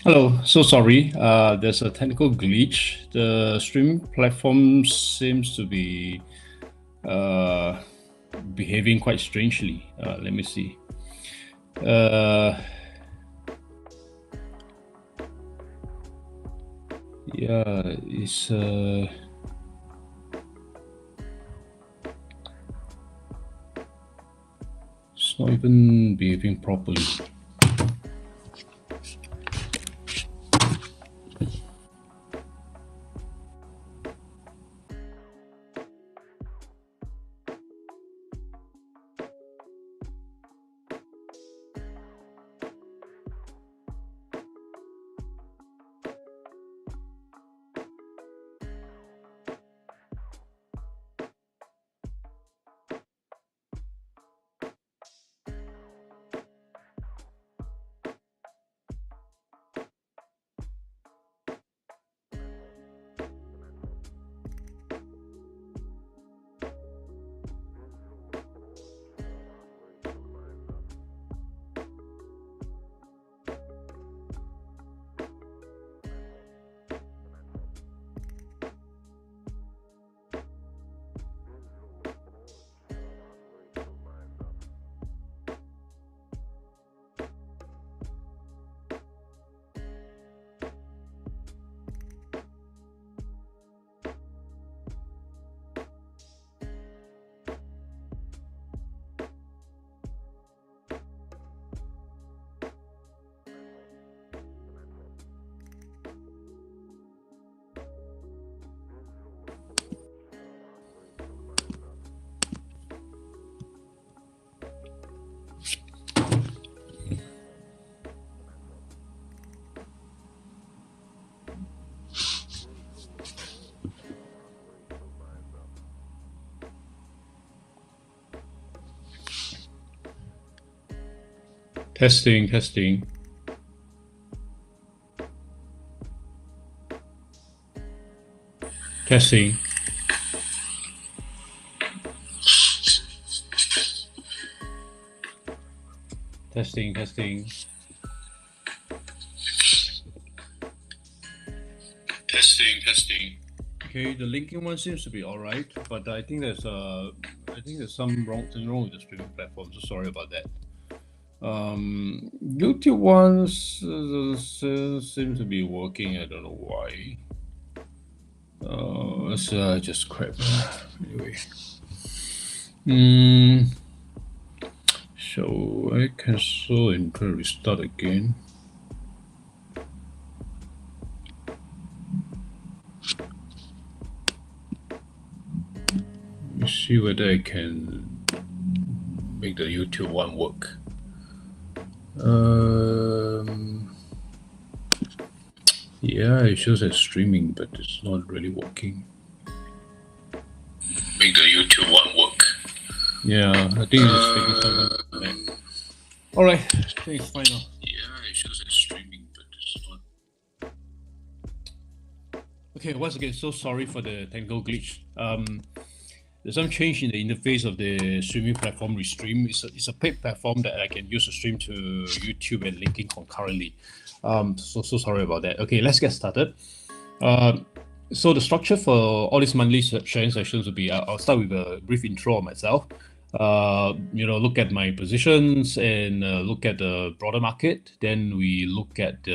Hello, so sorry. There's a technical glitch. The streaming platform seems to be uh, behaving quite strangely. Let me see. Uh, yeah, it's not even behaving properly. Testing, testing, testing. Testing, testing. Testing, testing. Okay, the linking one seems to be all right, but I think there's something wrong with the streaming platform. So sorry about that. YouTube ones seem to be working. I don't know why. Let's just crap. Anyway. So I cancel and try to restart again. Let me see whether I can make the YouTube one work. Yeah, it shows as streaming, but it's not really working. Make the YouTube one work. Yeah, I think it's taking some time. All right, I think it's fine now. Yeah, it shows as streaming, but it's not. Okay, once again, so sorry for the technical glitch. There's some change in the interface of the streaming platform Restream. It's a paid platform that I can use to stream to YouTube and linking concurrently. So sorry about that. Okay, let's get started. So the structure for all these monthly sharing sessions will be I'll start with a brief intro of myself. Look at my positions and look at the broader market. Then we look at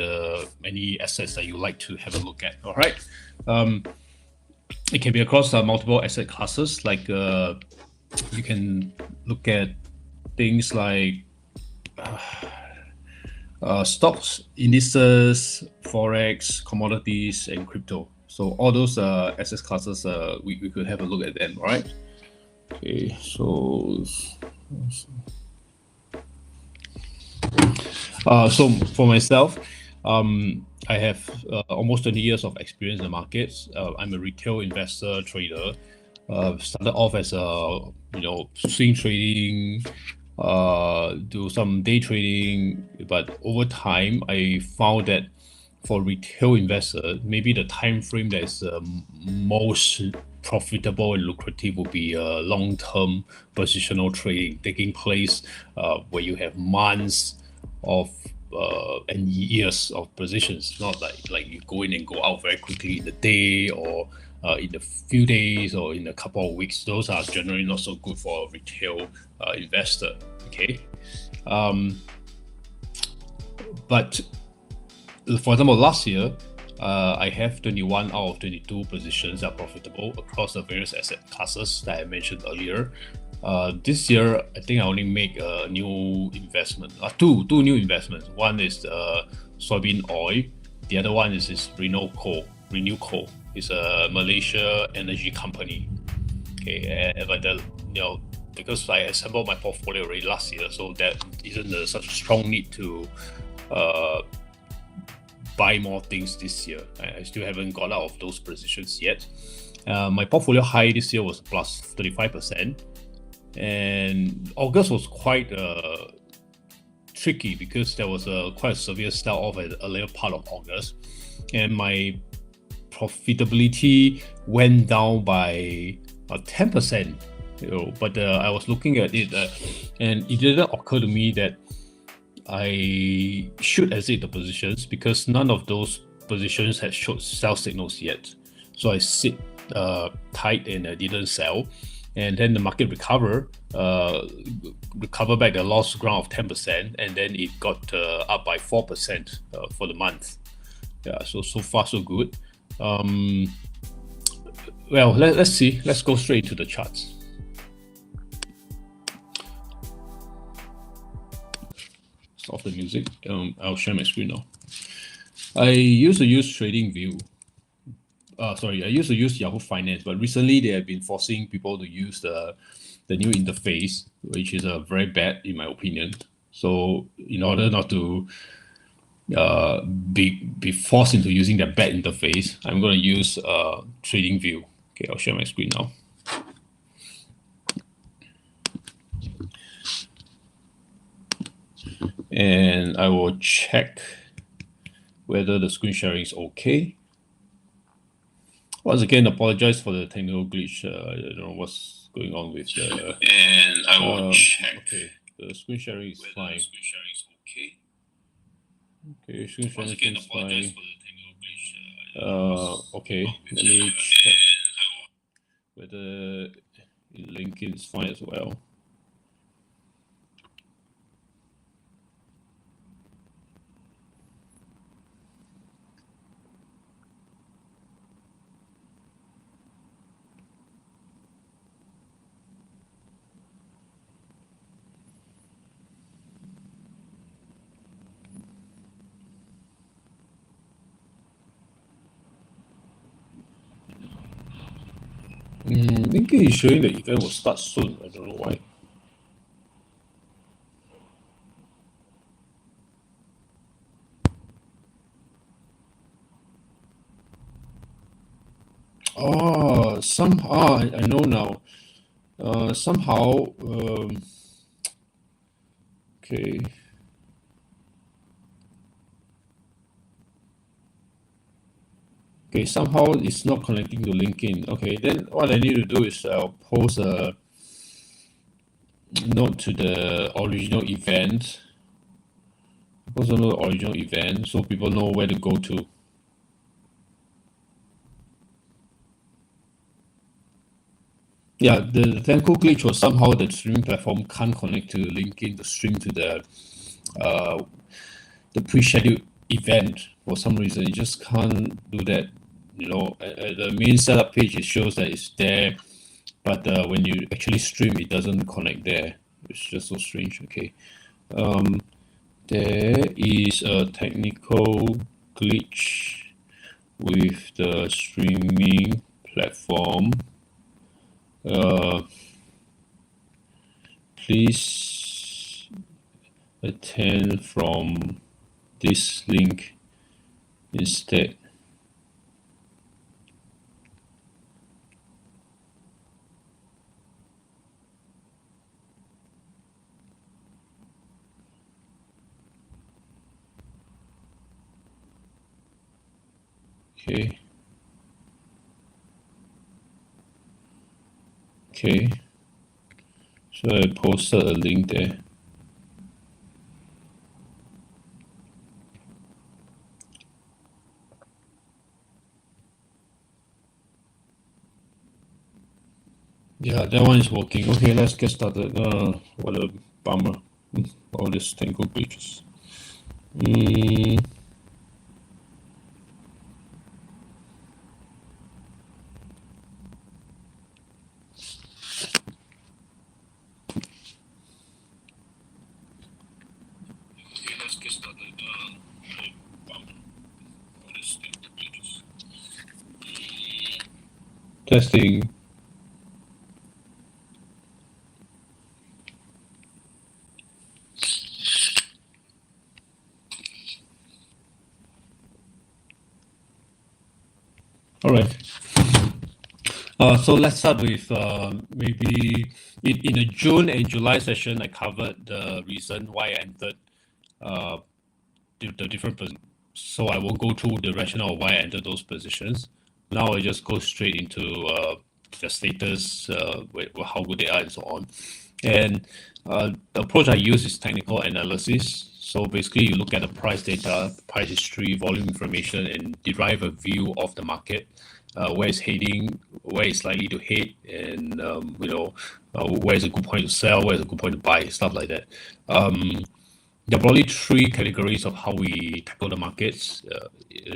any assets that you like to have a look at. All right. It can be across multiple asset classes. Like you can look at things like stocks, indices, forex, commodities, and crypto. So all those asset classes, we could have a look at them. All right. Okay. So for myself, I have almost 20 years of experience in the markets. I'm a retail investor trader. Started off as a swing trading, do some day trading, but over time I found that for retail investor, maybe the time frame that is most profitable and lucrative will be long-term positional trading taking place where you have months of and years of positions, not like you go in and go out very quickly in a day or in a few days or in a couple of weeks. Those are generally not so good for a retail investor. Okay, but for example, last year, I have 21 out of 22 positions that are profitable across the various asset classes that I mentioned earlier. This year, I think I only make a new investment, two new investments. One is soybean oil. The other one is Renew Coal. It's a Malaysia energy company. Okay, but because I assembled my portfolio already last year, so that isn't such a strong need to buy more things this year. I still haven't got out of those positions yet. My portfolio high this year was plus 35%. And August was quite tricky because there was a quite severe sell off at the earlier part of August. And my profitability went down by 10%. But I was looking at it and it didn't occur to me that I should exit the positions because none of those positions had showed sell signals yet. So I sit tight and I didn't sell. And then the market recover back the lost ground of 10%, and then it got up by 4% for the month. Yeah, so far so good. Well, let's see. Let's go straight into the charts. Off the music. I'll share my screen now. I used to use TradingView. I used to use Yahoo Finance, but recently they have been forcing people to use the new interface, which is very bad in my opinion. So in order not to be forced into using that bad interface, I'm going to use TradingView. Okay, I'll share my screen now. And I will check whether the screen sharing is okay. Once again, apologize for the technical glitch. I don't know what's going on with the. And I will check. Okay, the screen sharing is fine. The screen sharing is okay. Okay, screen sharing is fine. Okay, let me check whether LinkedIn is fine as well. LinkedIn is showing the event will start soon. I don't know why. Oh, somehow I know now. Somehow, okay. Okay, somehow it's not connecting to LinkedIn. Okay, then what I need to do is post a note to the original event. Post a note to the original event so people know where to go to. Yeah, the technical glitch was somehow the streaming platform can't connect to LinkedIn to stream to the pre-scheduled event for some reason. It just can't do that. At the main setup page it shows that it's there, but when you actually stream, it doesn't connect there. It's just so strange. Okay, there is a technical glitch with the streaming platform. Please attend from this link instead. Okay, so I posted a link there. Yeah, that one is working. Okay, let's get started. What a bummer. All these Tango glitches. Okay, let's get started. What a bummer. All these Tango glitches. Testing. All right. So let's start with maybe in the June and July session, I covered the reason why I entered uh, the different so I won't go through the rationale of why I entered those positions. Now I just go straight into the status, how good they are, and so on. And the approach I use is technical analysis. So basically, you look at the price data, price history, volume information, and derive a view of the market, where it's heading, where it's likely to head, and where is a good point to sell, where is a good point to buy, stuff like that. There are probably three categories of how we tackle the markets.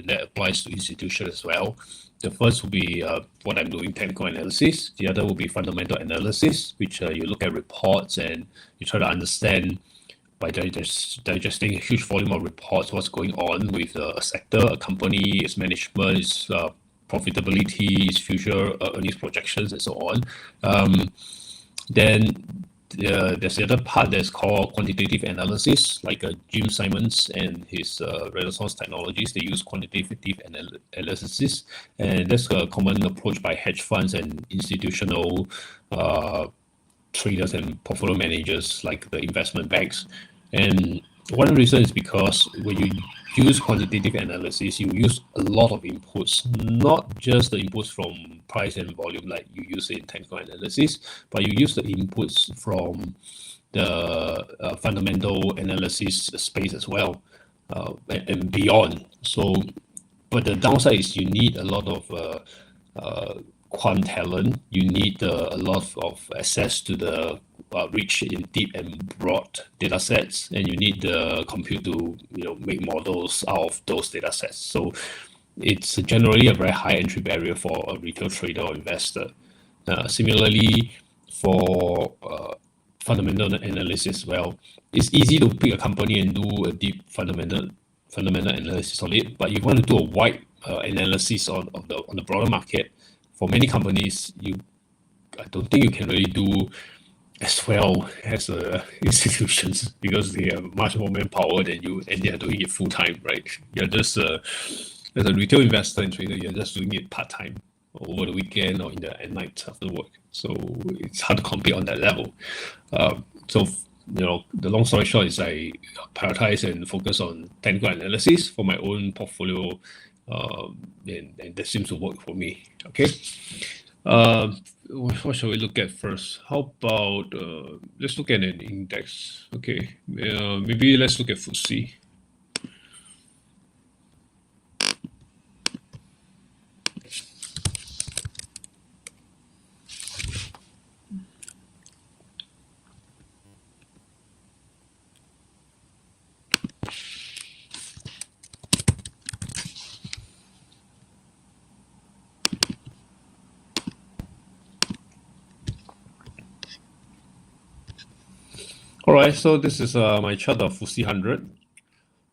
That applies to institutions as well. The first will be what I'm doing, technical analysis. The other will be fundamental analysis, which you look at reports and you try to understand by digesting a huge volume of reports what's going on with a sector, a company, its management, its profitability, its future earnings projections, and so on. Then there's the other part that's called quantitative analysis, like Jim Simons and his Renaissance Technologies. They use quantitative analysis, and that's a common approach by hedge funds and institutional traders and portfolio managers, like the investment banks. And one reason is because when you use quantitative analysis, you use a lot of inputs, not just the inputs from price and volume like you use in technical analysis, but you use the inputs from the fundamental analysis space as well, and beyond. So, but the downside is you need a lot of quant talent. You need a lot of access to the rich in deep and broad data sets, and you need the compute to make models out of those data sets. So it's generally a very high entry barrier for a retail trader or investor. Similarly, for fundamental analysis as well, it's easy to pick a company and do a deep fundamental analysis on it, but you want to do a wide analysis on the broader market. For many companies, I don't think you can really do as well as institutions, because they have much more manpower than you, and they are doing it full time, right? You're just as a retail investor and trader, you're just doing it part time over the weekend or at night after work. So it's hard to compete on that level. So the long story short is I prioritize and focus on technical analysis for my own portfolio, and that seems to work for me. Okay. What shall we look at first? How about let's look at an index. Okay, maybe let's look at FTSE. All right, so this is my chart of FTSE 100.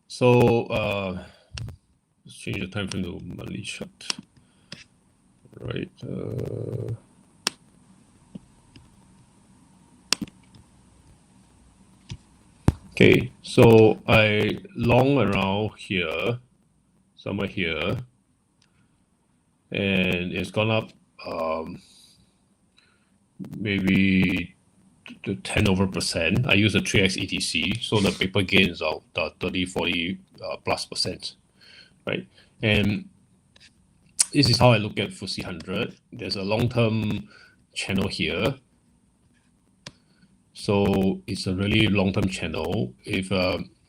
So let's change the time frame to monthly chart. Right. Okay, so I long around here, somewhere here, and it's gone up maybe to 10 over percent. I use a 3x ETC, so the paper gains of the 30, 40 plus percent, right? And this is how I look at FTSE 100. There's a long-term channel here. So it's a really long-term channel. If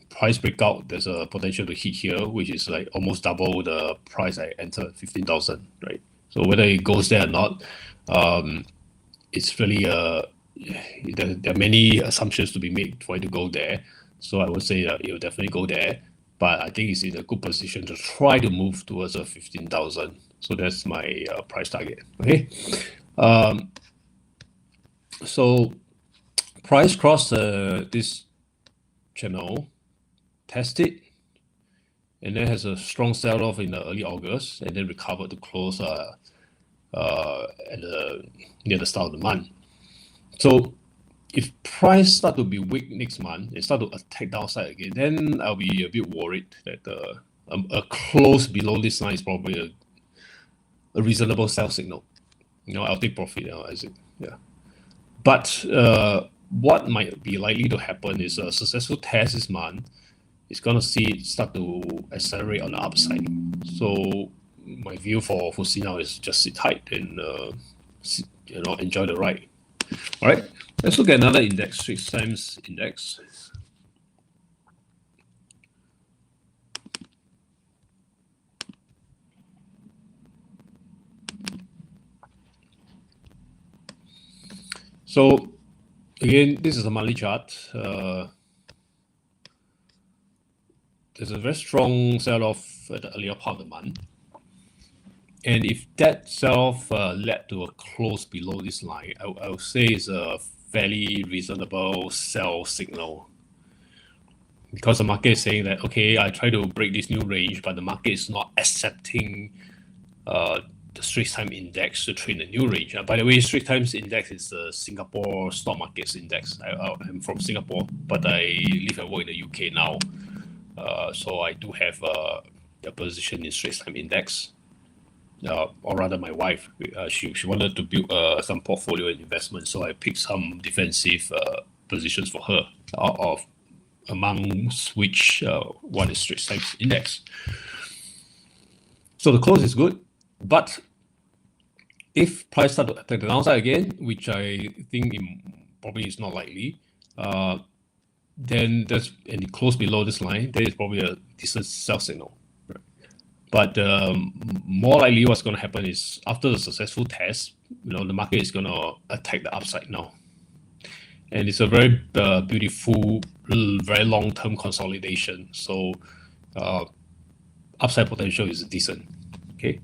price breakout, there's a potential to hit here, which is like almost double the price I entered, 15,000, right? So whether it goes there or not, it's really there are many assumptions to be made for it to go there. So I would say it will definitely go there, but I think it's in a good position to try to move towards a 15,000. So that's my price target. Okay. So price cross this channel, test it, and then has a strong sell off in the early August, and then recovered to close at near the start of the month. So if price start to be weak next month and start to attack downside again, then I'll be a bit worried that a close below this line is probably a reasonable sell signal. I'll take profit now, as it, yeah. But what might be likely to happen is a successful test this month is gonna see it start to accelerate on the upside. So my view for FTSE now is just sit tight and enjoy the ride. All right, let's look at another index, Straits Times Index. So again, this is a monthly chart. There's a very strong sell-off at the earlier part of the month. And if that sell-off led to a close below this line, I would say it's a fairly reasonable sell signal. Because the market is saying that, okay, I try to break this new range, but the market is not accepting the Straits Times Index to trade the new range. By the way, Straits Times Index is the Singapore stock markets index. I'm from Singapore, but I live and work in the UK now. So I do have a position in Straits Times Index. Or rather my wife, she wanted to build some portfolio and investment, so I picked some defensive positions for her, amongst which one is Straits Times Index. So the close is good, but if price start to attack the downside again, which I think probably is not likely, then and it close below this line, there is probably a decent sell signal. But more likely what's going to happen is after the successful test, the market is going to attack the upside now. And it's a very beautiful, very long-term consolidation. So upside potential is decent. Okay.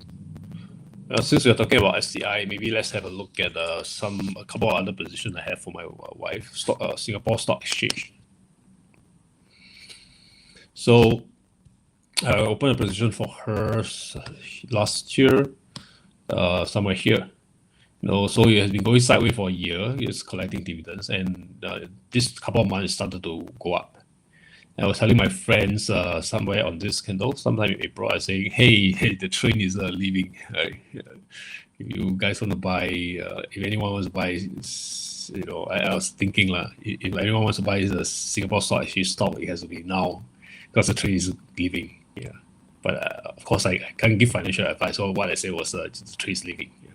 Since we're talking about STI, maybe let's have a look at a couple of other positions I have for my wife, Singapore Stock Exchange. So I opened a position for her last year, somewhere here. So it has been going sideways for a year. It's collecting dividends, and this couple of months started to go up. I was telling my friends somewhere on this candle, sometime in April, I was saying, hey, the train is leaving. If you guys want to buy, if anyone wants to buy, I was thinking if anyone wants to buy the Singapore Stock Exchange stock, it has to be now, because the train is leaving. Yeah, but of course I can't give financial advice. So what I said was the train is leaving. Yeah.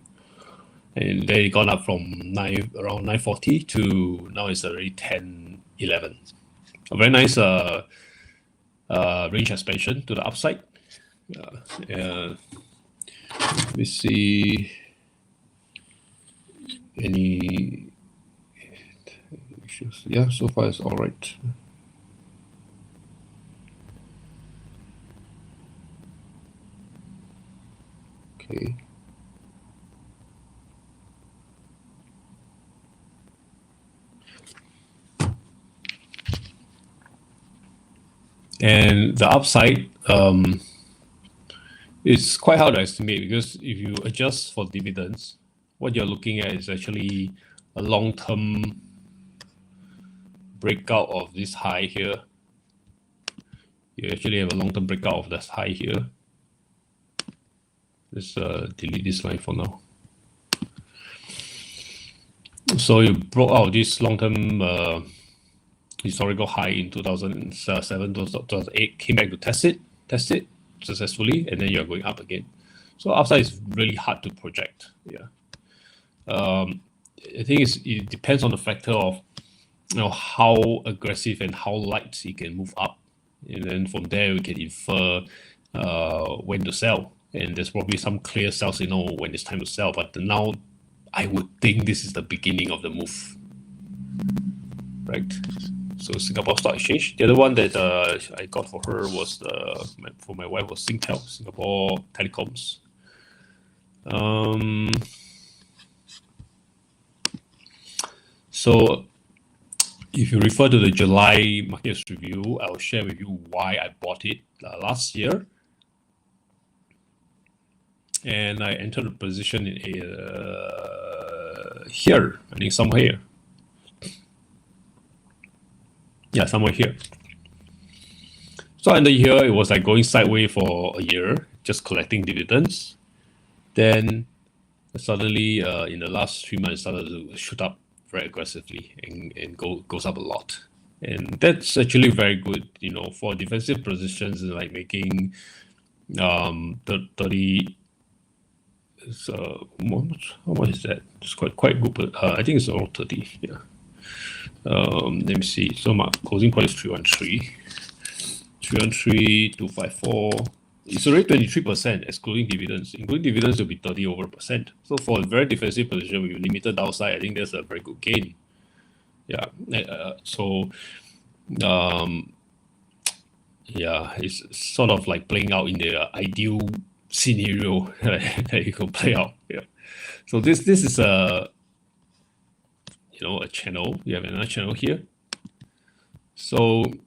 And they gone up from around 940 to now it's already 1011. A very nice range expansion to the upside. Let me see any issues. Yeah, so far it's all right. Okay. And the upside, it's quite hard to estimate, because if you adjust for dividends, what you're looking at is actually a long-term breakout of this high here. You actually have a long-term breakout of this high here. Let's delete this line for now. So you broke out this long-term historical high in 2007, 2008, came back to test it successfully, and then you're going up again. So upside is really hard to project. Yeah. I think it depends on the factor of how aggressive and how light it can move up, and then from there we can infer when to sell. And there's probably some clear sell signal when it's time to sell. But now I would think this is the beginning of the move, right? So Singapore Stock Exchange. The other one that I got for her was for my wife was Singtel, Singapore Telecoms. So if you refer to the July markets review, I'll share with you why I bought it last year. And I entered a position in here, I think somewhere here. Yeah, somewhere here. So in the year, it was like going sideways for a year, just collecting dividends. Then suddenly, in the last 3 months, it started to shoot up very aggressively and goes up a lot. And that's actually very good, for defensive positions, like making 30. So how much is that? It's quite good, but I think it's around 30. Yeah. Let me see. So my closing point is 313. 254. It's already 23%, excluding dividends. Including dividends, will be 30 over %. So for a very defensive position with limited downside, I think that's a very good gain. Yeah. Yeah, it's sort of like playing out in the ideal scenario that you can play out. Yeah. So this is a channel. We have another channel here. So in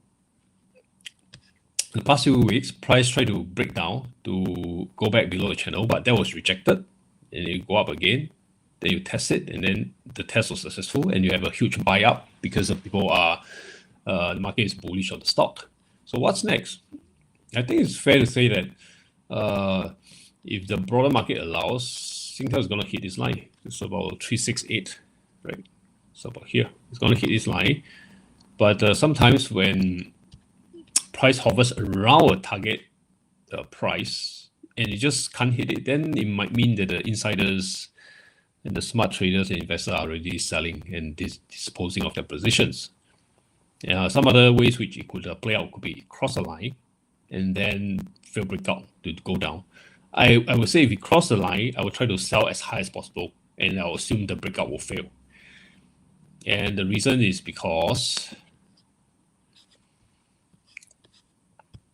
the past few weeks, price tried to break down to go back below the channel, but that was rejected. And you go up again, then you test it, and then the test was successful, and you have a huge buy up because the people are the market is bullish on the stock. So what's next? I think it's fair to say that if the broader market allows, Singtel is going to hit this line. It's about 368, right? So about here, it's going to hit this line. But sometimes when price hovers around a target price and you just can't hit it, then it might mean that the insiders and the smart traders and investors are already selling and disposing of their positions. Some other ways which it could play out could be cross a line and then fail breakout to go down. I would say if you cross the line, I would try to sell as high as possible, and I will assume the breakout will fail. And the reason is because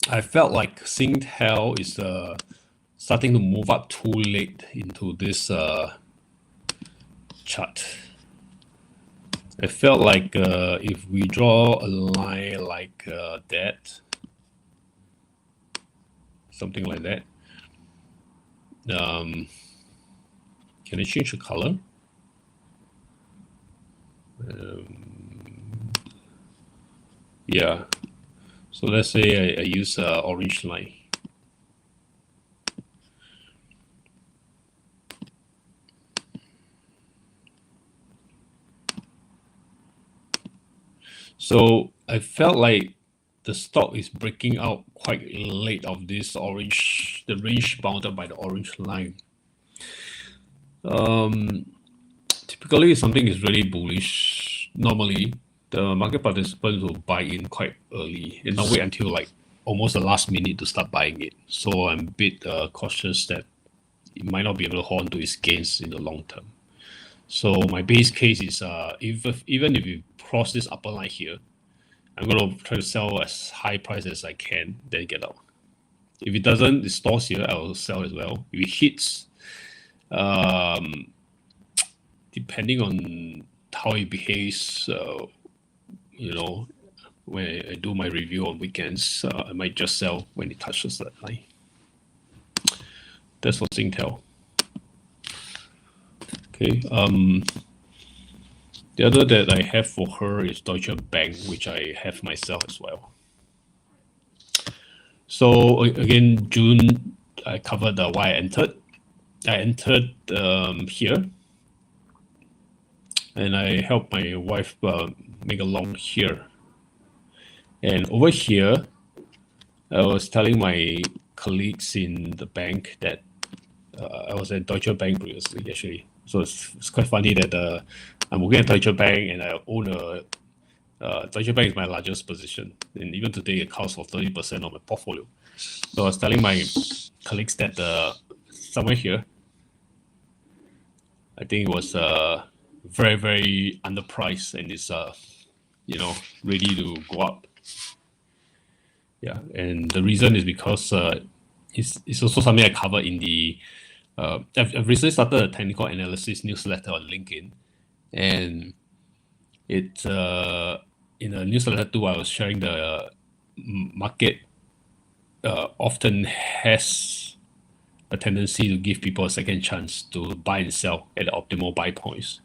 I felt like Singtel is starting to move up too late into this chart. I felt like if we draw a line like that, something like that. Can I change the color? Yeah. So let's say I use orange line. So I felt like the stock is breaking out quite late of this orange, the range bounded by the orange line. Typically, if something is really bullish, normally the market participants will buy in quite early and not wait until like almost the last minute to start buying it. So I'm a bit cautious that it might not be able to hold on to its gains in the long term. So my base case is even if you cross this upper line here, I'm going to try to sell as high price as I can, then get out. If it doesn't, it stalls here, I will sell as well. If it hits, depending on how it behaves, when I do my review on weekends, I might just sell when it touches that line. That's for Singtel. Okay. The other that I have for her is Deutsche Bank, which I have myself as well. So again, June, I covered why I entered. I entered here, and I helped my wife make a long here. And over here, I was telling my colleagues in the bank that I was at Deutsche Bank previously, actually. So it's quite funny that I'm working at Deutsche Bank and I own Deutsche Bank is my largest position. And even today, it accounts for 30% of my portfolio. So I was telling my colleagues that somewhere here, I think it was very, very underpriced, and it's ready to go up. Yeah, and the reason is because it's also something I covered in the I've recently started a technical analysis newsletter on LinkedIn, and it in a newsletter too, I was sharing the market often has a tendency to give people a second chance to buy and sell at the optimal buy points.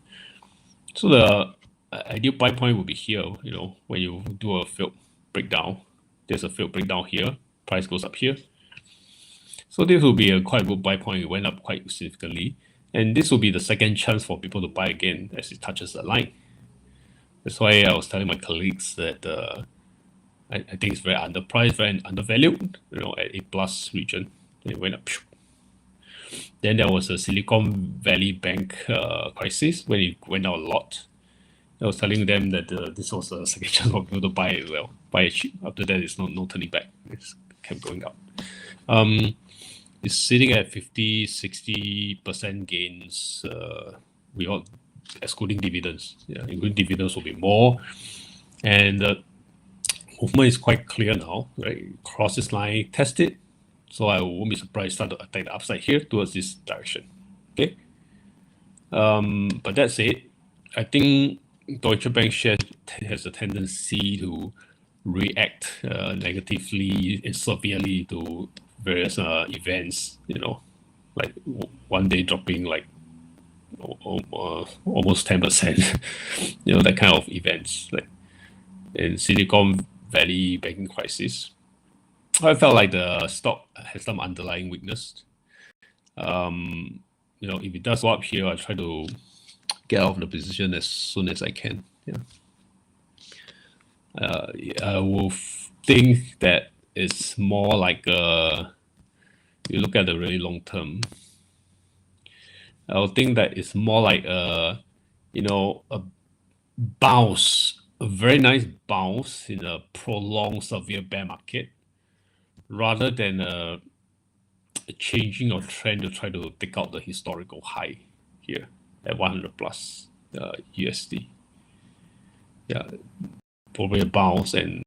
So the ideal buy point would be here, when you do a field breakdown. There's a field breakdown here, price goes up here. So this will be a quite good buy point. It went up quite significantly. And this will be the second chance for people to buy again as it touches the line. That's why I was telling my colleagues that I think it's very underpriced, very undervalued, at A plus region. And it went up. Then there was a Silicon Valley Bank crisis when it went down a lot. I was telling them that this was a second chance for people to buy it well, buy it cheap. After that, it's no turning back. It's kept going up. It's sitting at 50-60% gains without excluding dividends. Yeah, including dividends will be more. And the movement is quite clear now, right? Cross this line, test it. So I won't be surprised start to attack the upside here towards this direction. Okay. But that said, I think Deutsche Bank share has a tendency to react negatively and severely to various events, like one day dropping like almost 10%, that kind of events, like in Silicon Valley banking crisis. I felt like the stock has some underlying weakness. If it does go up here, I try to get out of the position as soon as I can. Yeah. I will think that it's more like you look at the really long term. I would think that it's more like a bounce, a very nice bounce in a prolonged severe bear market, rather than a changing of trend to try to take out the historical high here at 100 plus USD. Yeah, probably a bounce, and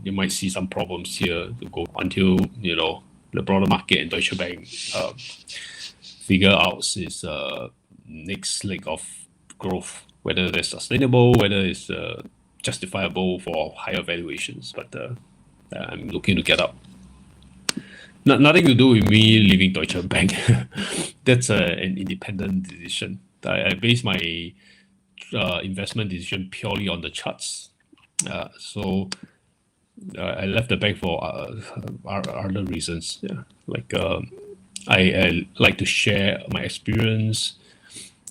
you might see some problems here to go until the broader market and Deutsche Bank figure out its next leg of growth, whether they're sustainable, whether it's justifiable for higher valuations. But I'm looking to get up. Nothing to do with me leaving Deutsche Bank. That's an independent decision. I base my investment decision purely on the charts. So I left the bank for other reasons. Yeah, like I like to share my experience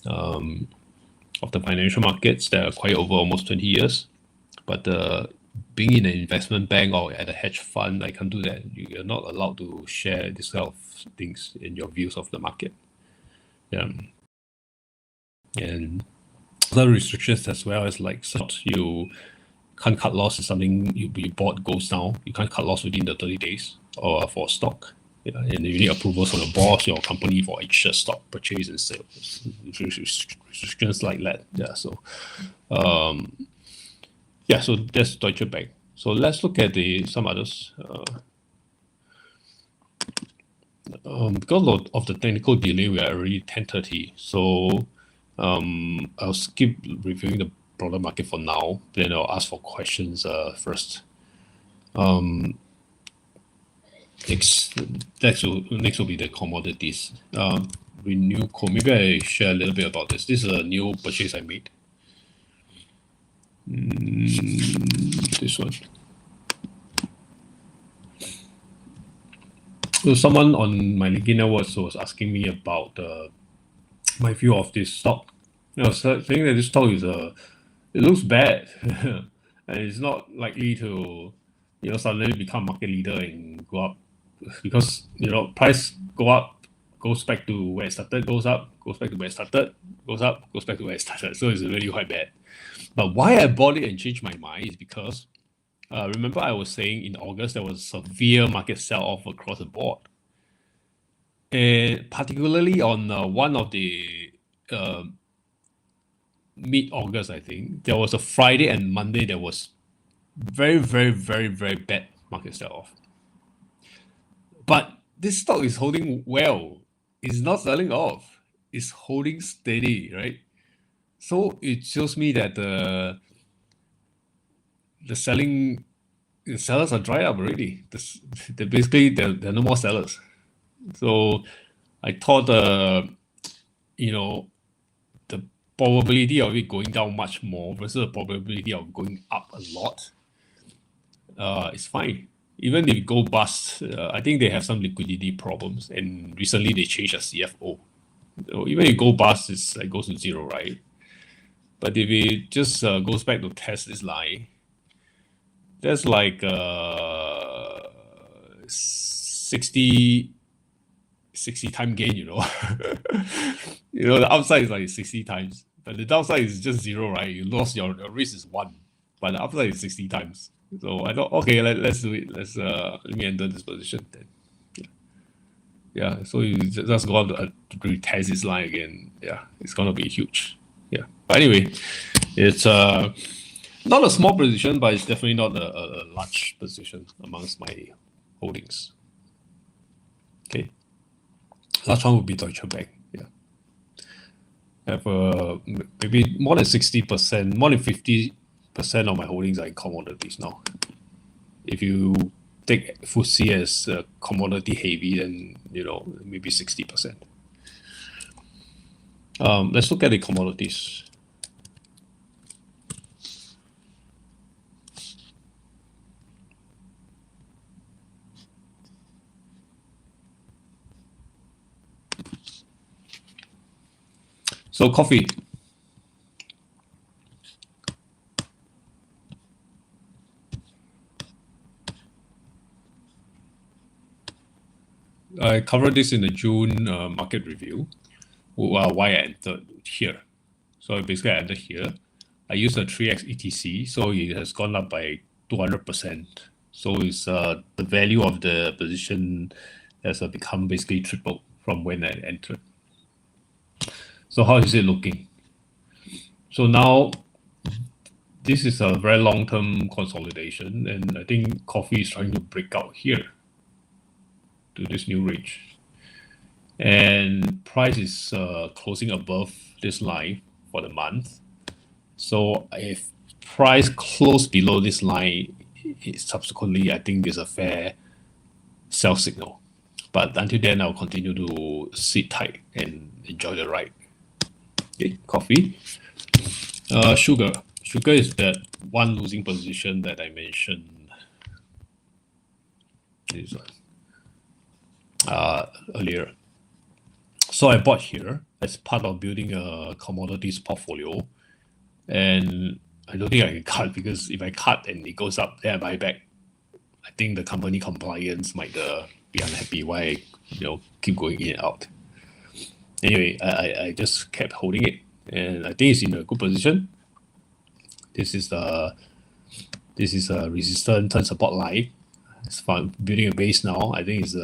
of the financial markets that are quite over almost 20 years. But being in an investment bank or at a hedge fund, I can't do that. You're not allowed to share this kind of things in your views of the market. Yeah. And other restrictions as well as like you can't cut loss if something you bought goes down. You can't cut loss within the 30 days or for stock. Yeah, and you need approvals from the boss, your company for each stock purchase and sale. Restrictions like that. Yeah. So so that's Deutsche Bank. So let's look at some others. Because of the technical delay, we are already 10:30. So I'll skip reviewing the broader market for now. Then I'll ask for questions first. Next will be the commodities. Renew coal. Maybe I share a little bit about this. This is a new purchase I made. This one. So someone on my LinkedIn network was asking me about my view of this stock. Saying that this stock is it looks bad, and it's not likely to suddenly become market leader and go up, because price go up, goes back to where it started, goes up, goes back to where it started, goes up, goes back to where it started. So it's really quite bad. But why I bought it and changed my mind is because remember I was saying in August there was a severe market sell-off across the board, and particularly on one of the mid-August, I think, there was a Friday and Monday that was very, very, very, very bad market sell-off. But this stock is holding well. It's not selling off. It's holding steady, right? So it shows me that the sellers are dried up already. Basically, there are no more sellers. So I thought, the probability of it going down much more versus the probability of going up a lot, it's fine. Even if it go bust, I think they have some liquidity problems, and recently they changed a CFO. So even if it go bust, it goes to zero, right? But if it just goes back to test this line, that's like 60 time gain, the upside is like 60 times, but the downside is just zero, right? You lost your risk is 1, but the upside is 60 times. So I thought, okay, let's do it. Let me enter this position then. Yeah, so you just go on to retest this line again. Yeah, it's gonna be huge. Yeah, but anyway, it's not a small position, but it's definitely not a large position amongst my holdings. Okay, last one would be Deutsche Bank. Yeah, I have maybe more than 60%, more than 50% of my holdings are in commodities now. If you take FTSE as commodity heavy, then maybe 60%. Let's look at the commodities. So coffee. I covered this in the June market review. Why I entered here. So basically I entered here. I used a 3x ETC, so it has gone up by 200%. So it's the value of the position has become basically triple from when I entered. So how is it looking? So now this is a very long-term consolidation, and I think coffee is trying to break out here to this new range. And price is closing above this line for the month. So if price close below this line, subsequently, I think there's a fair sell signal. But until then, I'll continue to sit tight and enjoy the ride. Okay, coffee. Sugar. Sugar is that one losing position that I mentioned this one, earlier. So I bought here as part of building a commodities portfolio, and I don't think I can cut, because if I cut and it goes up, then I buy back, I think the company compliance might be unhappy why I keep going in and out. Anyway, I just kept holding it, and I think it's in a good position. This is a resistance turn support line. It's fun building a base now. I think it's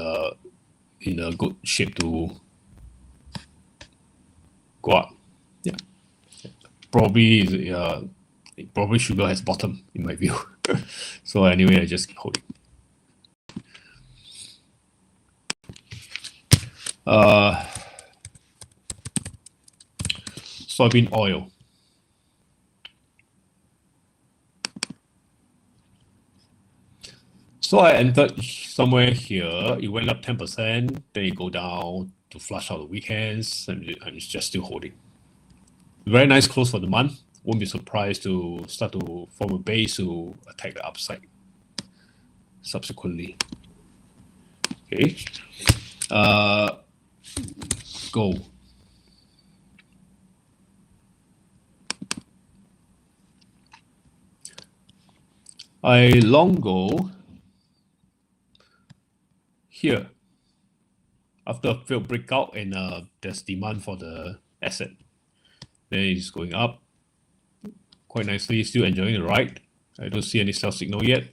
in a good shape to go up. Yeah, probably sugar has bottom in my view. So anyway, I just keep holding. Soybean oil. So I entered somewhere here. It went up 10%, then it go down to flush out the weekends. I'm just still holding. Very nice close for the month. Won't be surprised to start to form a base to attack the upside subsequently. Okay. Gold. I long gold here after a failed breakout, and there's demand for the asset. Then it's going up quite nicely, still enjoying the ride. I don't see any sell signal yet.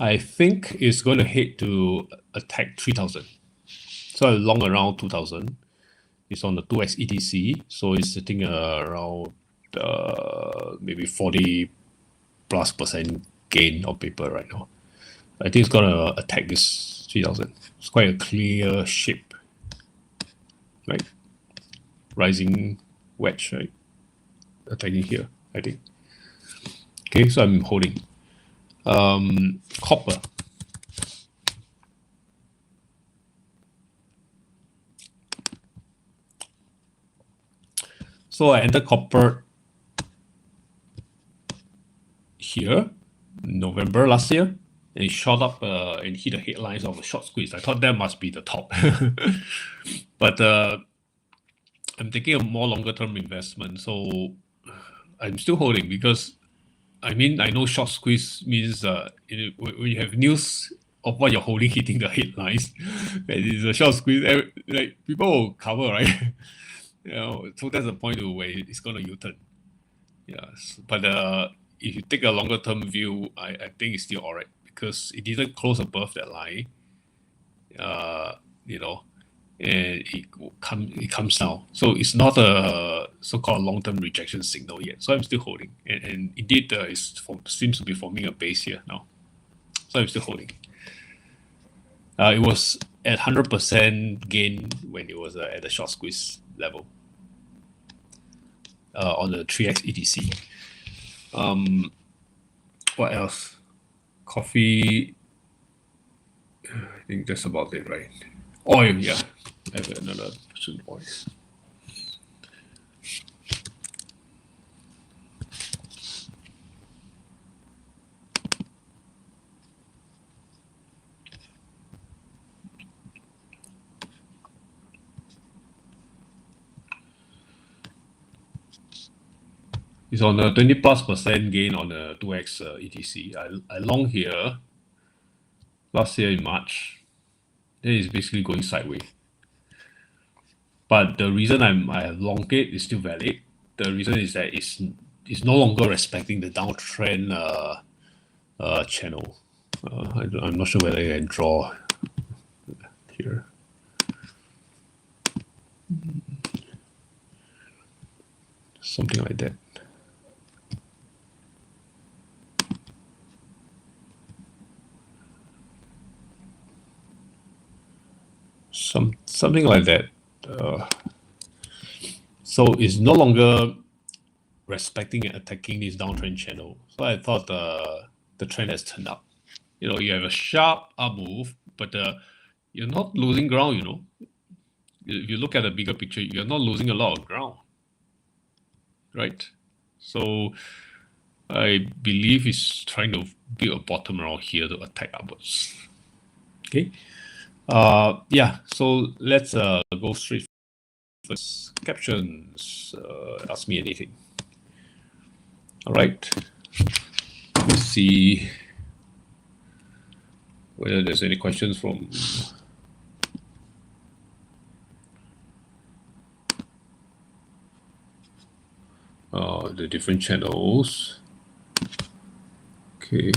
I think it's going to head to attack 3,000. So I long around 2,000. It's on the 2x ETC, so it's sitting around maybe 40+% gain on paper right now. I think it's gonna attack this 3000. It's quite a clear shape, right? Rising wedge, right? Attacking here, I think. Okay, so I'm holding. Copper. So I entered copper here, November last year, and it shot up and hit the headlines of a short squeeze. I thought that must be the top. But I'm taking a more longer term investment, so I'm still holding because I mean I know short squeeze means when you have news of what you're holding hitting the headlines, and it's a short squeeze, like people will cover, right? So that's the point where it's gonna U-turn. Yes, but if you take a longer term view, I think it's still alright because it didn't close above that line. You know, and it comes down. So it's not a so-called long-term rejection signal yet. So I'm still holding, and indeed seems to be forming a base here now. So I'm still holding. It was at 100% gain when it was at the short squeeze level on the 3x ETC. What else? Coffee. I think that's about it, right? Oil, yeah. I have another question. Oil. It's on a 20+% gain on the 2x ETC. I long here last year in March. Then it's basically going sideways. But the reason I have longed it is still valid. The reason is that it's no longer respecting the downtrend channel. I'm not sure whether I can draw here. Something like that. Something like that. So it's no longer respecting and attacking this downtrend channel. So I thought the trend has turned up. You have a sharp up move, but you're not losing ground. If you look at the bigger picture, you're not losing a lot of ground, right? So I believe it's trying to build a bottom around here to attack upwards. Okay. Yeah, so let's go straight first. Captions. Ask me anything. All right. Let's see whether there's any questions from the different channels. Okay.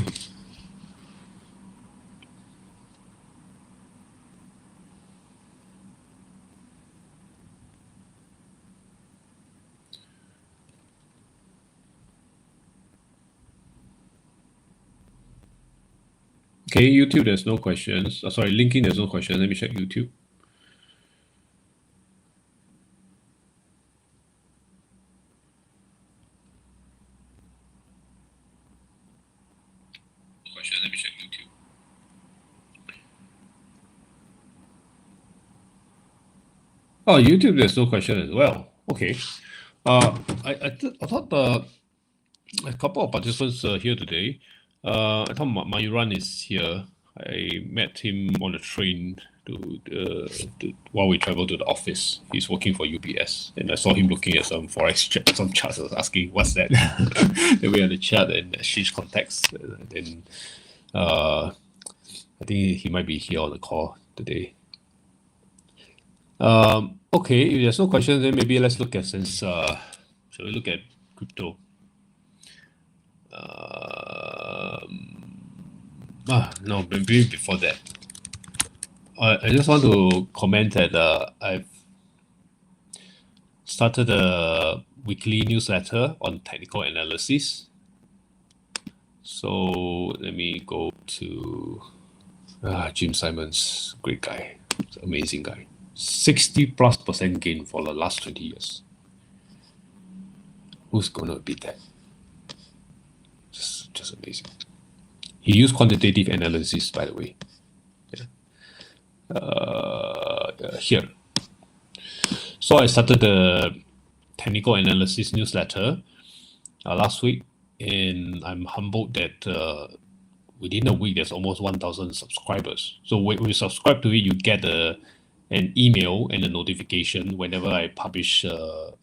Okay, YouTube, there's no questions. Sorry, LinkedIn, there's no questions. Let me check YouTube. Let me check YouTube. Oh, YouTube, there's no question as well. Okay. I thought a couple of participants here today. I thought Mayuran is here. I met him on the train while we traveled to the office. He's working for UBS, and I saw him looking at some forex some charts. I was asking, "What's that?" Then we had a chat and exchange contacts. Then I think he might be here on the call today. Okay, if there's no questions, then maybe let's look at shall we look at crypto? No, maybe before that. I just want to comment that I've started a weekly newsletter on technical analysis. So let me go to Jim Simons, great guy, amazing guy. 60+% gain for the last 20 years. Who's gonna beat that? Just amazing. He used quantitative analysis, by the way. Here. So I started the technical analysis newsletter last week, and I'm humbled that within a week there's almost 1,000 subscribers. So when you subscribe to it, you get an email and a notification whenever I publish a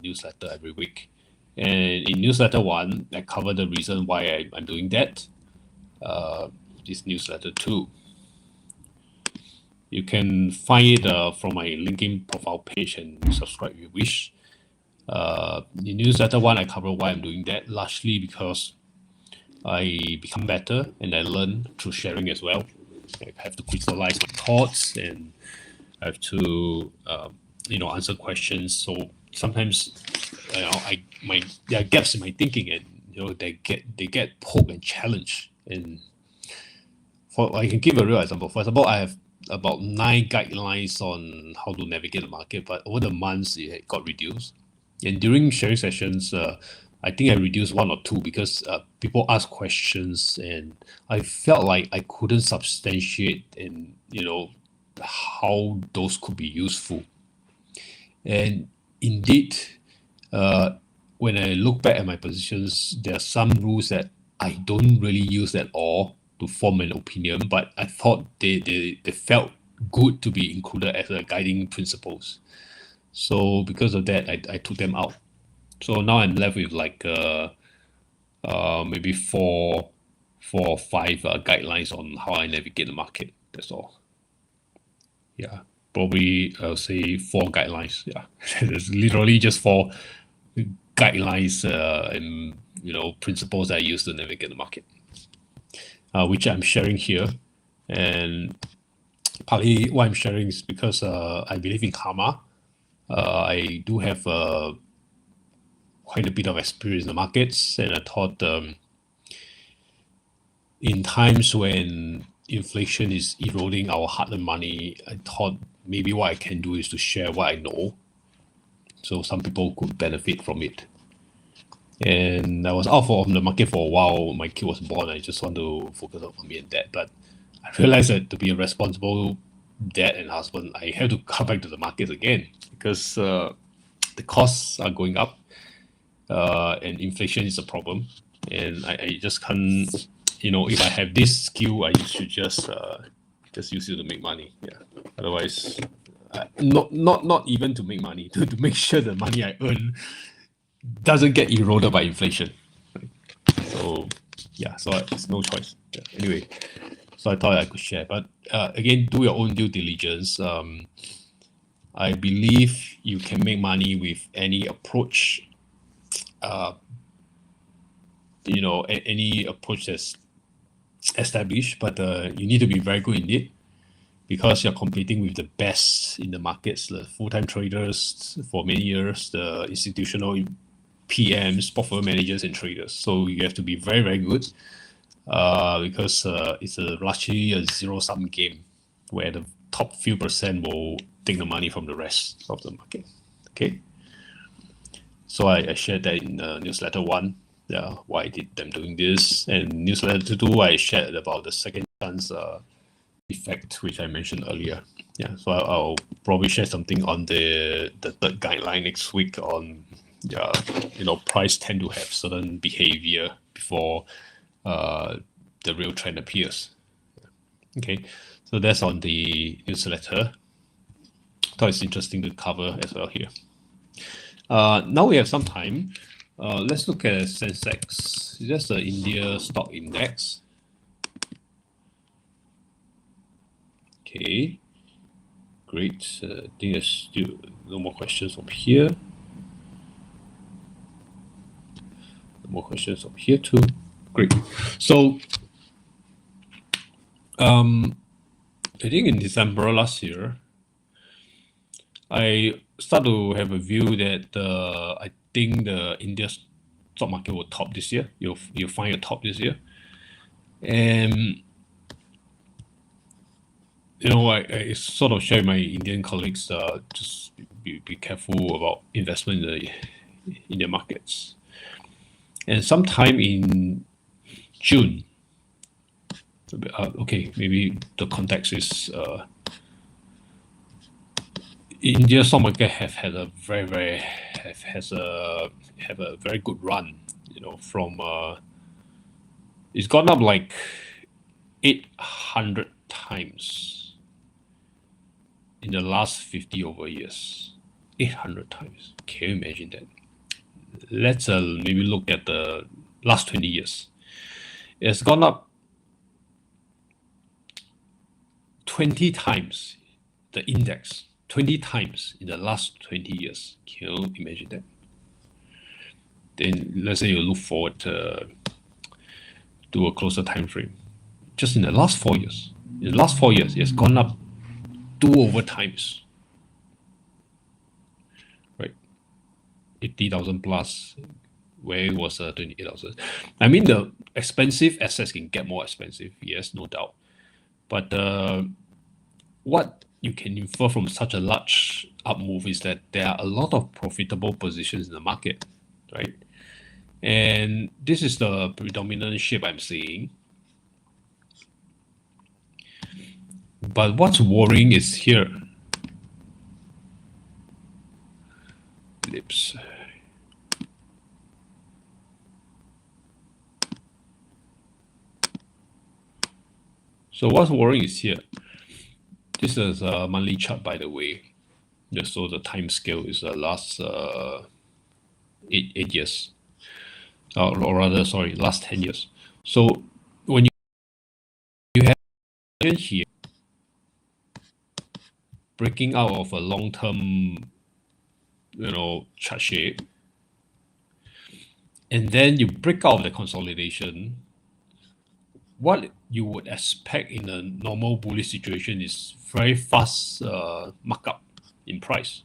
newsletter every week. And in newsletter 1, I cover the reason why I'm doing that. This newsletter 2. You can find it from my LinkedIn profile page and subscribe if you wish. In newsletter 1, I cover why I'm doing that, largely because I become better and I learn through sharing as well. I have to crystallize my thoughts and I have to answer questions. So sometimes there are gaps in my thinking, and they get poked and challenged. And I can give a real example. For example, I have about 9 guidelines on how to navigate the market, but over the months it got reduced. And during sharing sessions, I think I reduced 1 or 2 because people ask questions, and I felt like I couldn't substantiate and how those could be useful. And indeed, when I look back at my positions, there are some rules that I don't really use at all to form an opinion, but I thought they felt good to be included as a guiding principles. So because of that, I took them out. So now I'm left with like maybe four or five guidelines on how I navigate the market. That's all. Yeah, probably I'll say 4 guidelines. Yeah, there's literally just 4 guidelines and principles that I use to navigate the market, which I'm sharing here. And partly why I'm sharing is because I believe in karma. I do have quite a bit of experience in the markets, and I thought in times when inflation is eroding our hard-earned money, I thought maybe what I can do is to share what I know, so some people could benefit from it. And I was out from the market for a while. My kid was born. I just want to focus on me and dad. But I realized that to be a responsible dad and husband, I have to come back to the market again because the costs are going up, and inflation is a problem. And I just can't, if I have this skill, I should just use it to make money. Yeah. Otherwise, not even to make money, to make sure the money I earn doesn't get eroded by inflation. So yeah, so it's no choice. Yeah. Anyway, so I thought I could share. But again, do your own due diligence. I believe you can make money with any approach. Any approach that's established, but you need to be very good in it because you're competing with the best in the markets, the full-time traders for many years, the institutional PMs, portfolio managers, and traders. So you have to be very, very good because it's largely a zero-sum game where the top few percent will take the money from the rest of the market. Okay. So I shared that in newsletter 1. Why I'm doing this, and newsletter 2, I shared about the second chance effect, which I mentioned earlier. Yeah, so I'll probably share something on the third guideline next week on price tend to have certain behavior before the real trend appears. Okay, so that's on the newsletter. Thought it's interesting to cover as well here. Now we have some time. Let's look at Sensex. That's the India stock index. Okay, great. I think there's still no more questions from here. No more questions from here too. Great. So, I think in December last year, I start to have a view that I think the India stock market will top this year. You'll find a top this year, and I sort of share with my Indian colleagues, just be careful about investment in the Indian markets. And sometime in June, okay, maybe the context is India stock market have a very good run. From it's gone up like 800 times in the last 50 over years. 800 times. Can you imagine that? Let's maybe look at the last 20 years. It's gone up 20 times, the index, 20 times in the last 20 years. Can you imagine that? Then let's say you look forward to a closer time frame. Just in the last 4 years. In the last 4 years, it's gone up 2 over times. Right? 80,000 plus, where it was 28,000. I mean, the expensive assets can get more expensive, yes, no doubt. But what you can infer from such a large up move is that there are a lot of profitable positions in the market, right? And this is the predominant shape I'm seeing. But what's worrying is here. Lips. So what's worrying is here. This is a monthly chart, by the way. Just so the time scale is the last 8 years. Or rather, sorry, last 10 years. So when you have here breaking out of a long-term, chart shape, and then you break out of the consolidation, what you would expect in a normal bullish situation is very fast markup in price.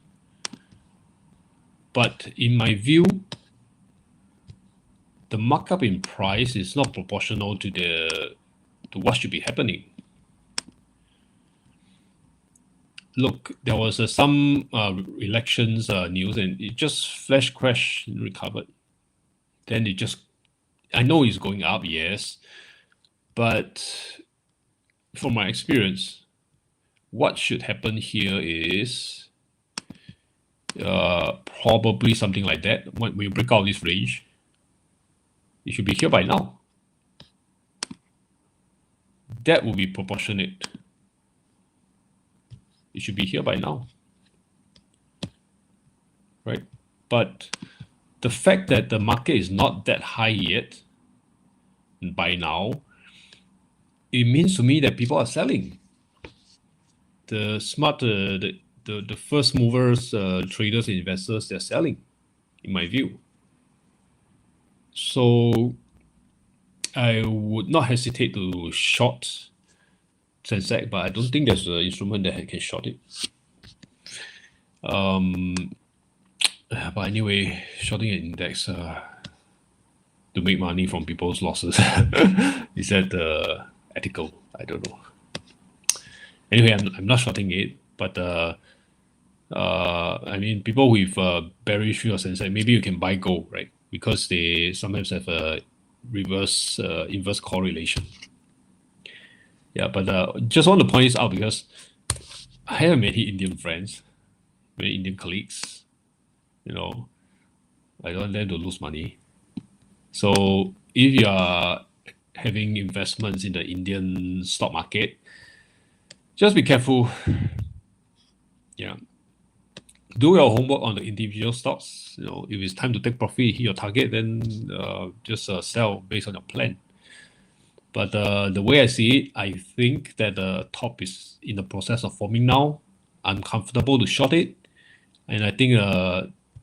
But in my view, the markup in price is not proportional to what should be happening. Look, there was some elections news, and it just flash crashed and recovered. Then it just, I know it's going up, yes, but from my experience, what should happen here is probably something like that. When we break out this range, it should be here by now. That will be proportionate. It should be here by now, right? But the fact that the market is not that high yet, by now, it means to me that people are selling. The smart, the first movers, traders, investors, they're selling, in my view. So I would not hesitate to short Sensex, but I don't think there's an instrument that can short it. But anyway, shorting an index to make money from people's losses, is that ethical? I don't know. Anyway, I'm not shorting it, but I mean, people with bearish view of Sensex, maybe you can buy gold, right? Because they sometimes have a inverse correlation. Yeah, but just want to point this out because I have many Indian friends, many Indian colleagues. I don't want them to lose money. So if you are having investments in the Indian stock market, just be careful. Yeah. Do your homework on the individual stocks. If it's time to take profit, hit your target, then just sell based on your plan. But the way I see it, I think that the top is in the process of forming now. I'm comfortable to short it. And I think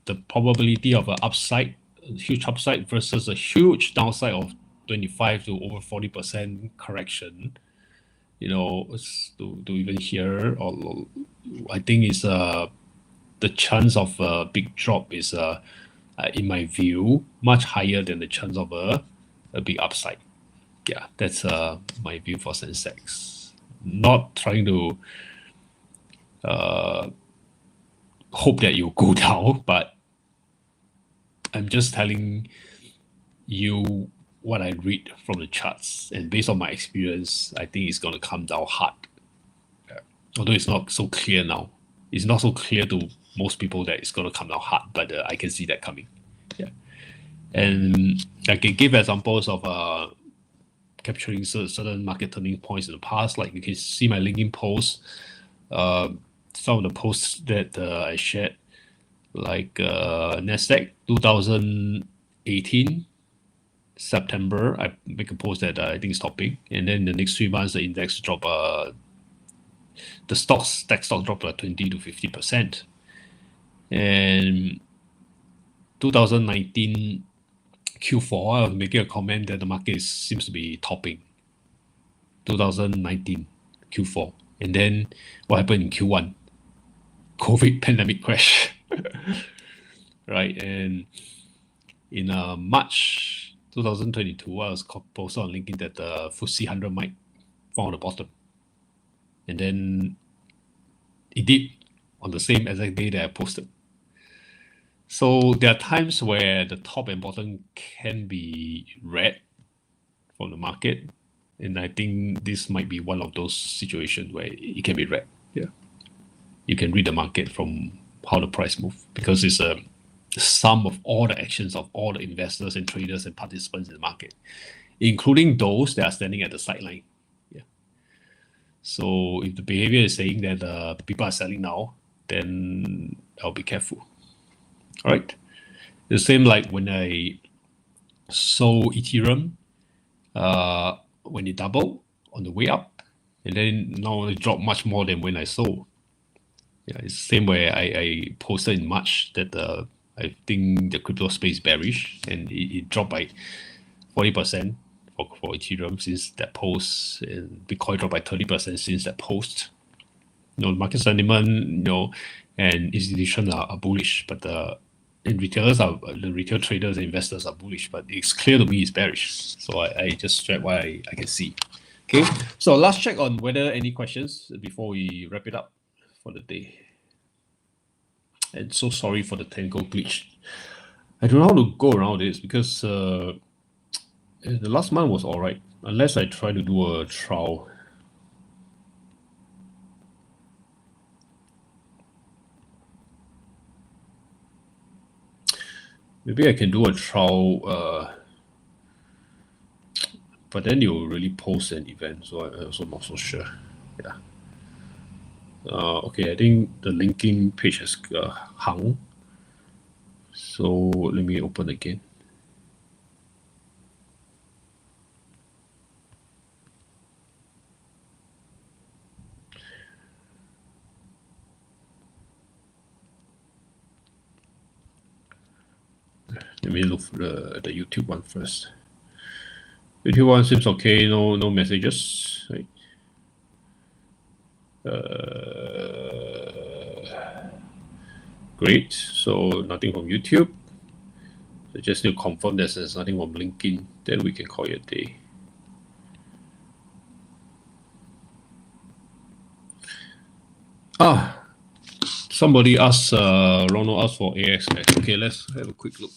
the probability of an upside, a huge upside versus a huge downside of 25 to over 40% correction, to even here, or I think is the chance of a big drop is, in my view, much higher than the chance of a big upside. Yeah, that's my view for Sensex. Not trying to hope that you go down, but I'm just telling you what I read from the charts, and based on my experience, I think it's going to come down hard. Although it's not so clear now. It's not so clear to most people that it's going to come down hard, but I can see that coming. Yeah. And I can give examples of capturing certain market turning points in the past. Like you can see my LinkedIn posts, some of the posts that I shared, like Nasdaq 2018 September, I make a post that I think is topping, and then the next 3 months the index drop. The tech stock dropped 20 to 50%, and 2019 Q4, I was making a comment that the market seems to be topping. 2019 Q4, and then what happened in Q1? COVID pandemic crash, right? And in March 2022, I was posted on LinkedIn that the FTSE 100 might fall on the bottom. And then it did on the same exact day that I posted. So there are times where the top and bottom can be read from the market. And I think this might be one of those situations where it can be read. Yeah. You can read the market from how the price moves, because it's a sum of all the actions of all the investors and traders and participants in the market, including those that are standing at the sideline. Yeah. So if the behavior is saying that people are selling now, then I'll be careful. All right. The same like when I sold Ethereum, when it doubled on the way up, and then now it dropped much more than when I sold. Yeah, it's the same way I posted in March that I think the crypto space is bearish, and it dropped by 40% for Ethereum since that post, and Bitcoin dropped by 30% since that post. Market sentiment, and institutions are bullish, but the retail traders and investors are bullish, but it's clear to me it's bearish. So I just check what I can see. Okay, so last check on whether any questions before we wrap it up for the day. And so sorry for the technical glitch. I don't know how to go around this because the last month was all right, unless I try to do a trial. Maybe I can do a trial, but then you'll really post an event, so I'm also not so sure. Yeah. Okay, I think the linking page has hung. So let me open again. Let me look for the YouTube one first. YouTube one seems okay, no messages, right? Great, so nothing from YouTube. So just to confirm that there's nothing from LinkedIn, then we can call it a day. Somebody asked, Ronald asked for AXX. Okay, let's have a quick look.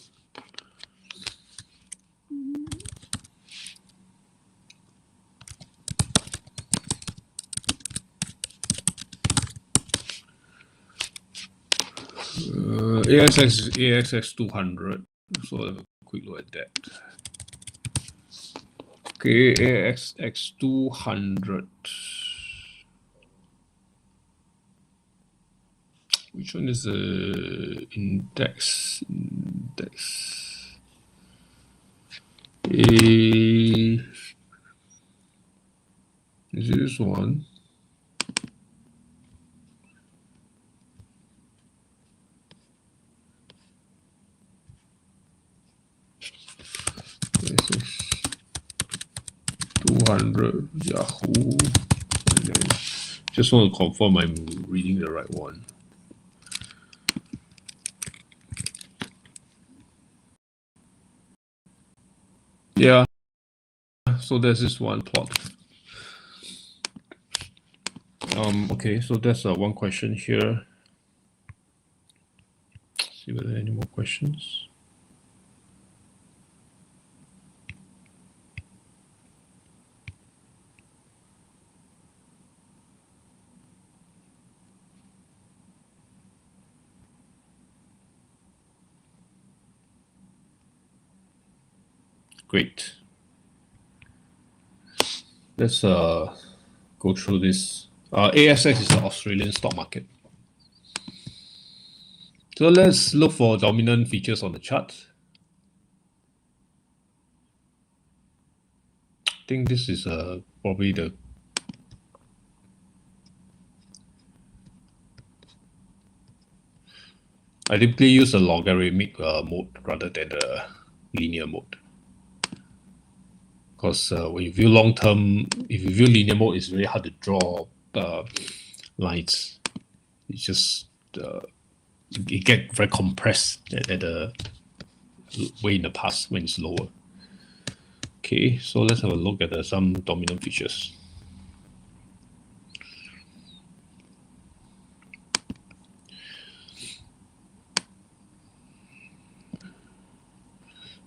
AXX 200. So have a quick look at that. Okay, AXX 200. Which one is the index? Is it this one? This is 200 Yahoo. And then just want to confirm I'm reading the right one. so there's this one plot. Okay, so that's one question here. See whether any more questions. Great. Let's go through this. ASX is the Australian stock market. So let's look for dominant features on the chart. I think this is probably the I typically use a logarithmic mode rather than the linear mode. Because when you view long term, if you view linear mode, it's very hard to draw lines. It's just it gets very compressed at the way in the past when it's lower. Okay, so let's have a look at some dominant features.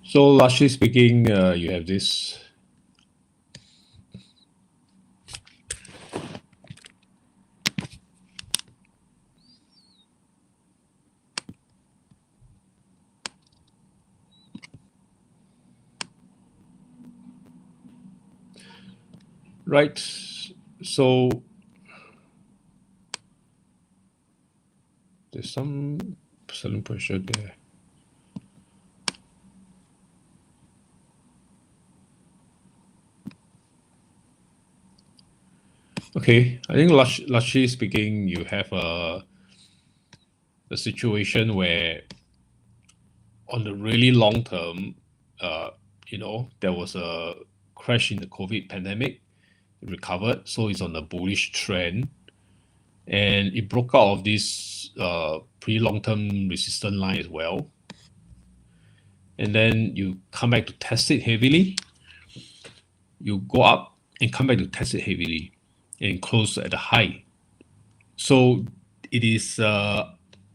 So largely speaking, you have this. Right, so there's some selling pressure there. Okay, I think largely speaking, you have a situation where on the really long term, there was a crash in the COVID pandemic. It recovered, so it's on a bullish trend, and it broke out of this pretty long-term resistance line as well. And then you come back to test it heavily. You go up and come back to test it heavily and close at the high. So it is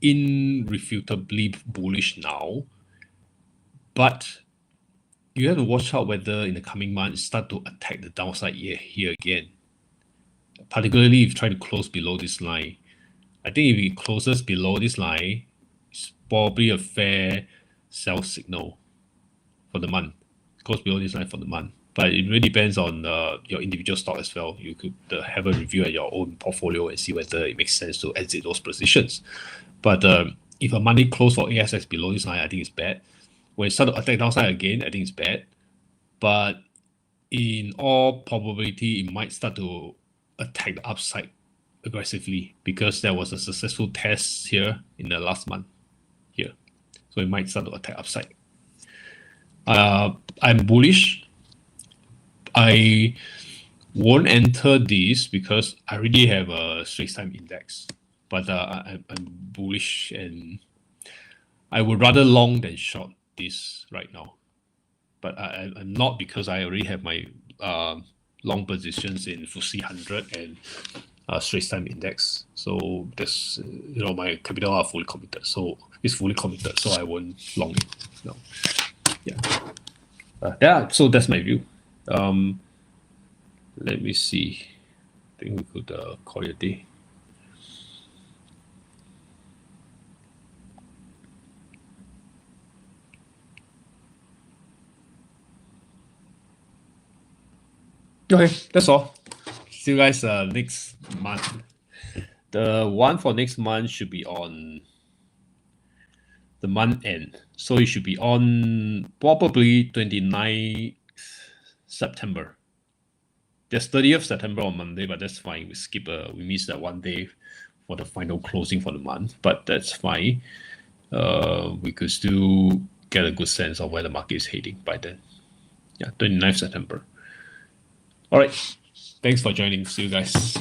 irrefutably bullish now, but you have to watch out whether in the coming months start to attack the downside here again. Particularly if you try to close below this line. I think if it closes below this line, it's probably a fair sell signal for the month. Close below this line for the month. But it really depends on your individual stock as well. You could have a review at your own portfolio and see whether it makes sense to exit those positions. But if a monthly close for ASX below this line, I think it's bad. When it starts to attack downside again, I think it's bad. But in all probability, it might start to attack the upside aggressively because there was a successful test here in the last month here. So it might start to attack upside. I'm bullish. I won't enter this because I already have a Straits Time index. But I'm bullish and I would rather long than short this right now. But I'm not because I already have my long positions in FTSE 100 and Straits Time index. So this, my capital are fully committed. So it's fully committed. So I won't long it. No. Yeah. So that's my view. Let me see. I think we could call it a day. Okay, that's all. See you guys next month. The one for next month should be on the month end. So it should be on probably 29th September. There's 30th September on Monday, but that's fine. We miss that one day for the final closing for the month, but that's fine. We could still get a good sense of where the market is heading by then. Yeah, 29th September. All right. Thanks for joining. See you guys.